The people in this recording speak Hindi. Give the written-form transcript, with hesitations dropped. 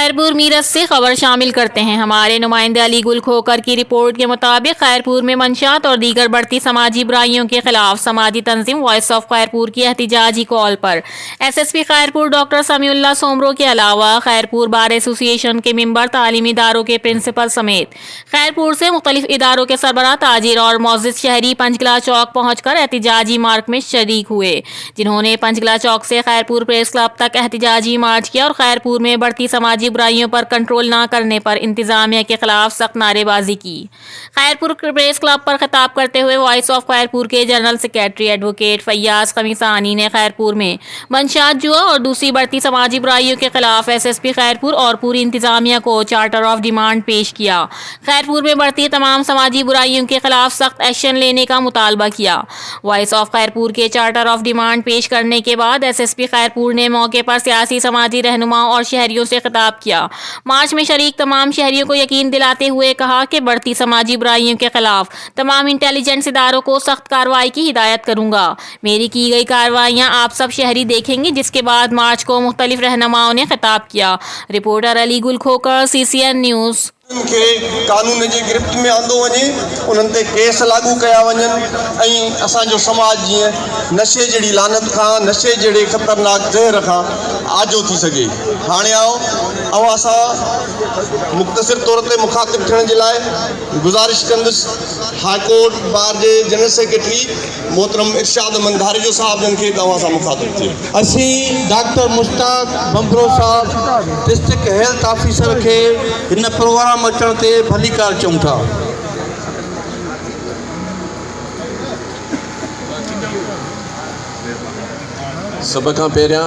खैरपुर मीरठ से खबर शामिल करते हैं। हमारे नुमाइंदे अली गुल खोकर की रिपोर्ट के मुताबिक खैरपुर में मंशात और दीगर बढ़ती समाजी बुराइयों के खिलाफ समाजी तंजीम वॉइस ऑफ खैरपुर की एहतिजाजी कॉल पर एसएसपी खैरपुर डॉक्टर समीउल्लाह सोमरो के अलावा खैरपुर बार एसोसिएशन के मेंबर, तालीमी इदारों के प्रिंसिपल समेत खैरपुर से मुख्तलिफ इदारों के सरबराह, ताजिर और मौजिद शहरी पंचगला चौक पहुंचकर एहतिजाजी मार्च में शरीक हुए, जिन्होंने पंचगला चौक से खैरपुर प्रेस क्लब तक एहतिजाजी मार्च किया और खैरपुर में बढ़ती समाजी बुराइयों पर कंट्रोल न करने पर इंतजामिया के खिलाफ सख्त नारेबाजी की। खैरपुर प्रेस क्लब पर खिताब करते हुए वॉइस ऑफ खैरपुर के जनरल सेक्रेटरी एडवोकेट फैयाज खमीसानी ने खैरपुर में मंशात जुआ और दूसरी बढ़ती समाजी बुराइयों के खिलाफ एसएसपी खैरपुर और पूरी इंतजामिया को चार्टर ऑफ डिमांड पेश किया। खैरपुर में बढ़ती तमाम समाजी बुराइयों के खिलाफ सख्त एक्शन लेने का मुतालबा किया। वॉइस ऑफ खैरपुर के चार्टर ऑफ डिमांड पेश करने के बाद एसएसपी खैरपुर ने मौके पर सियासी समाजी रहनुमाओं और शहरियों से खिताब किया। मार्च में शरीक तमाम शहरियों को यकीन दिलाते हुए कहा कि बढ़ती समाजी बुराइयों के खिलाफ तमाम इंटेलिजेंस इदारों को सख्त कार्रवाई की हिदायत करूंगा। मेरी की गई कार्रवाइयां आप सब शहरी देखेंगे। जिसके बाद मार्च को मुख्तलिफ रहनुमाओं ने खिताब किया। रिपोर्टर अली गुल खोकर, CCN न्यूज़। के कानून जे गिरफ्त में आंदो वञे, उन्हनि ते केस लागू कया वञनि ऐं असांजो समाज जीअं नशे जहिड़ी लानत खां, नशे जहिड़े ख़तरनाक ज़हर खां आजो थी सघे। हाणे आओ अवां सां मुख़्तसिर तौर ते मुखातिब थियण जे लाइ गुज़ारिश कंदुसि हाई कोर्ट बार जे जनरल सेक्रेटरी मोहतरम इरशाद मंधारी जो साहब जन खे तव्हां सां मुखातिब थिए। असी डॉक्टर मुश्ताक बंबरो साहब डिस्ट्रिक्ट हेल्थ ऑफिसर के इन प्रोग्राम अचण ते भली कार चऊं था। सभ खां पहिरियां